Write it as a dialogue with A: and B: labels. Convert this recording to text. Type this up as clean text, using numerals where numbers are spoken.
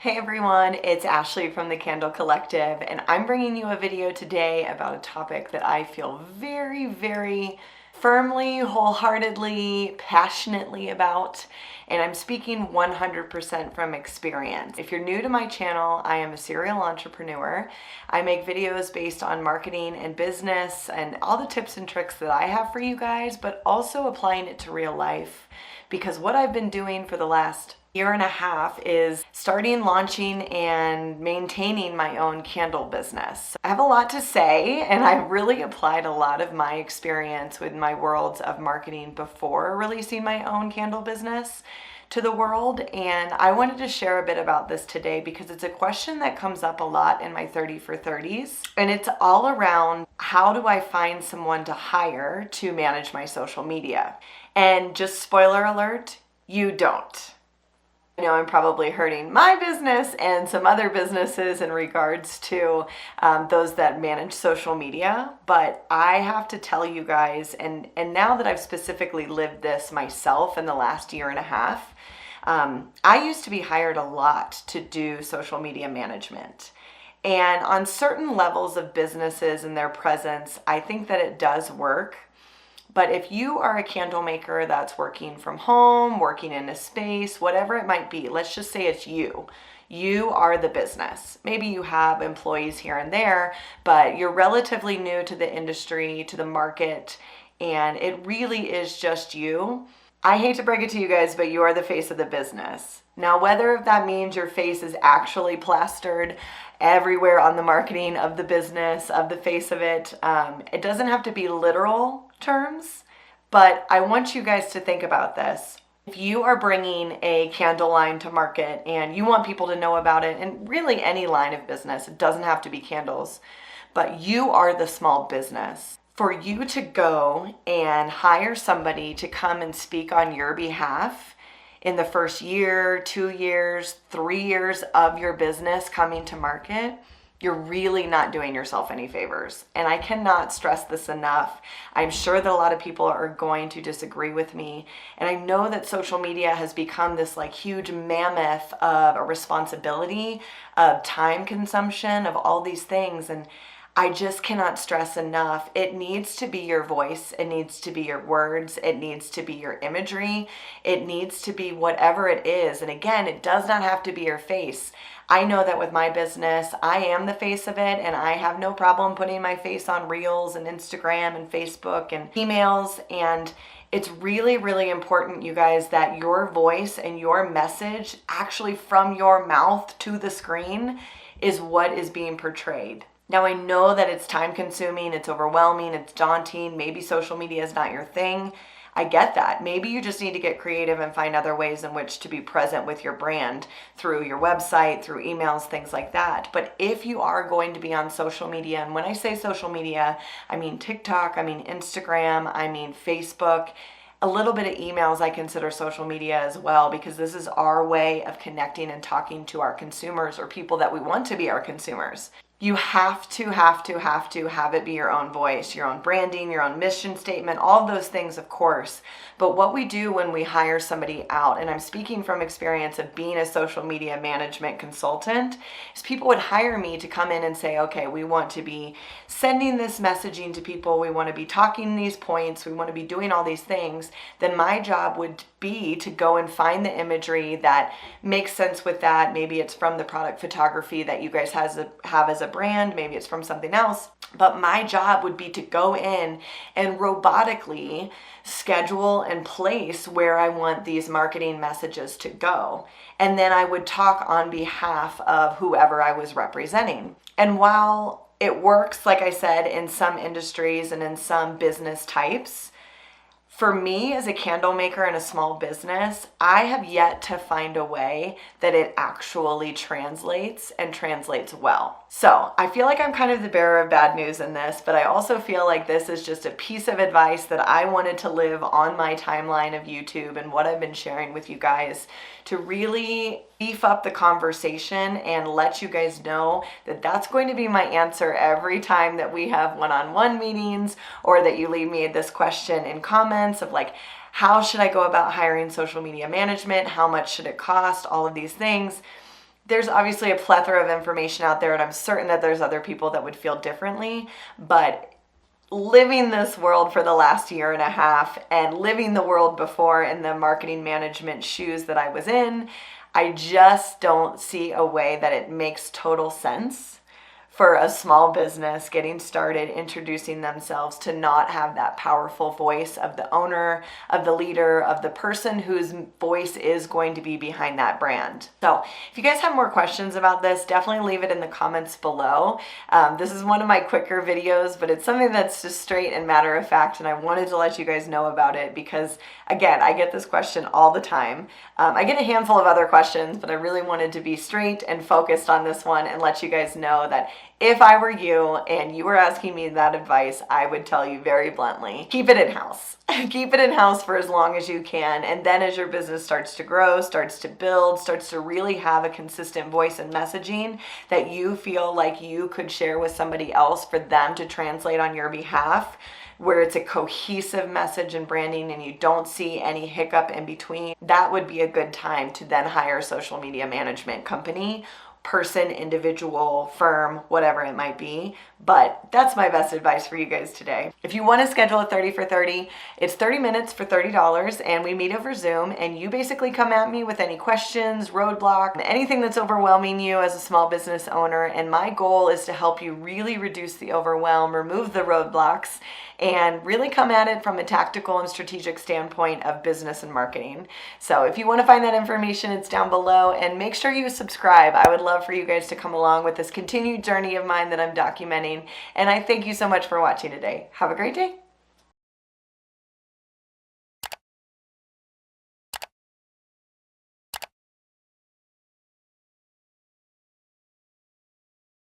A: Hey everyone, it's Ashley from the Candle Collective, and I'm bringing you a video today about a topic that I feel very firmly, wholeheartedly, passionately about, and I'm speaking 100% from experience. If you're new to my channel, I am a serial entrepreneur. I make videos based on marketing and business and all the tips and tricks that I have for you guys, but also applying it to real life, because what I've been doing for the last year and a half is starting, launching, and maintaining my own candle business. I have a lot to say, and I really applied a lot of my experience with my worlds of marketing before releasing my own candle business to the world, and I wanted to share a bit about this today because it's a question that comes up a lot in my 30 for 30s, and it's all around how do I find someone to hire to manage my social media? And just spoiler alert, you don't. I know I'm probably hurting my business and some other businesses in regards to those that manage social media, but I have to tell you guys, and now that I've specifically lived this myself in the last year and a half, I used to be hired a lot to do social media management. And on certain levels of businesses and their presence, I think that it does work. But if you are a candle maker that's working from home, working in a space, whatever it might be, let's just say it's you. You are the business. Maybe you have employees here and there, but you're relatively new to the industry, to the market, and it really is just you. I hate to break it to you guys, but you are the face of the business. Now, whether that means your face is actually plastered everywhere on the marketing of the business, of the face of it, it doesn't have to be literal terms, but I want you guys to think about this. If you are bringing a candle line to market and you want people to know about it, and really any line of business, it doesn't have to be candles, but you are the small business. For you to go and hire somebody to come and speak on your behalf in the first year, 2 years, 3 years of your business coming to market, you're really not doing yourself any favors. And I cannot stress this enough. I'm sure that a lot of people are going to disagree with me. And I know that social media has become this like huge mammoth of a responsibility, of time consumption, of all these things. And I just cannot stress enough. It needs to be your voice. It needs to be your words. It needs to be your imagery. It needs to be whatever it is. And again, it does not have to be your face. I know that with my business, I am the face of it, and I have no problem putting my face on Reels and Instagram and Facebook and emails. And it's really important, you guys, that your voice and your message actually from your mouth to the screen is what is being portrayed. Now, I know that it's time consuming, it's overwhelming, it's daunting. Maybe social media is not your thing. I get that. Maybe you just need to get creative and find other ways in which to be present with your brand through your website, through emails, things like that. But if you are going to be on social media, and when I say social media, I mean TikTok, I mean Instagram, I mean Facebook, a little bit of emails I consider social media as well, because this is our way of connecting and talking to our consumers or people that we want to be our consumers. You have to have it be your own voice, your own branding, your own mission statement, all those things, of course. But what we do when we hire somebody out, and I'm speaking from experience of being a social media management consultant, is people would hire me to come in and say, okay, we want to be sending this messaging to people, we want to be talking these points, we want to be doing all these things. Then my job would be to go and find the imagery that makes sense with that. Maybe it's from the product photography that you guys have as a brand, maybe it's from something else. But my job would be to go in and robotically schedule and place where I want these marketing messages to go. And then I would talk on behalf of whoever I was representing. And while it works, like I said, in some industries and in some business types, for me as a candle maker in a small business, I have yet to find a way that it actually translates and translates well. So I feel like I'm kind of the bearer of bad news in this, but I also feel like this is just a piece of advice that I wanted to live on my timeline of YouTube and what I've been sharing with you guys to really beef up the conversation and let you guys know that that's going to be my answer every time that we have one-on-one meetings, or that you leave me this question in comments of like, how should I go about hiring social media management? How much should it cost? All of these things. There's obviously a plethora of information out there, and I'm certain that there's other people that would feel differently, but living this world for the last year and a half and living the world before in the marketing management shoes that I was in, I just don't see a way that it makes total sense for a small business getting started, introducing themselves, to not have that powerful voice of the owner, of the leader, of the person whose voice is going to be behind that brand. So if you guys have more questions about this, definitely leave it in the comments below. This is one of my quicker videos, but it's something that's just straight and matter of fact, and I wanted to let you guys know about it because, again, I get this question all the time. I get a handful of other questions, but I really wanted to be straight and focused on this one and let you guys know that if I were you and you were asking me that advice, I would tell you very bluntly, keep it in-house. Keep it in-house for as long as you can. And then as your business starts to grow, starts to build, starts to really have a consistent voice and messaging that you feel like you could share with somebody else for them to translate on your behalf, where it's a cohesive message and branding and you don't see any hiccup in between, that would be a good time to then hire a social media management company, person, individual, firm, whatever it might be. But that's my best advice for you guys today. If you want to schedule a 30 for 30, it's 30 minutes for $30 and we meet over Zoom, and you basically come at me with any questions, roadblocks, anything that's overwhelming you as a small business owner. And my goal is to help you really reduce the overwhelm, remove the roadblocks, and really come at it from a tactical and strategic standpoint of business and marketing. So if you want to find that information, it's down below, and make sure you subscribe. I would love for you guys to come along with this continued journey of mine that I'm documenting. And I thank you so much for watching today. Have a great day.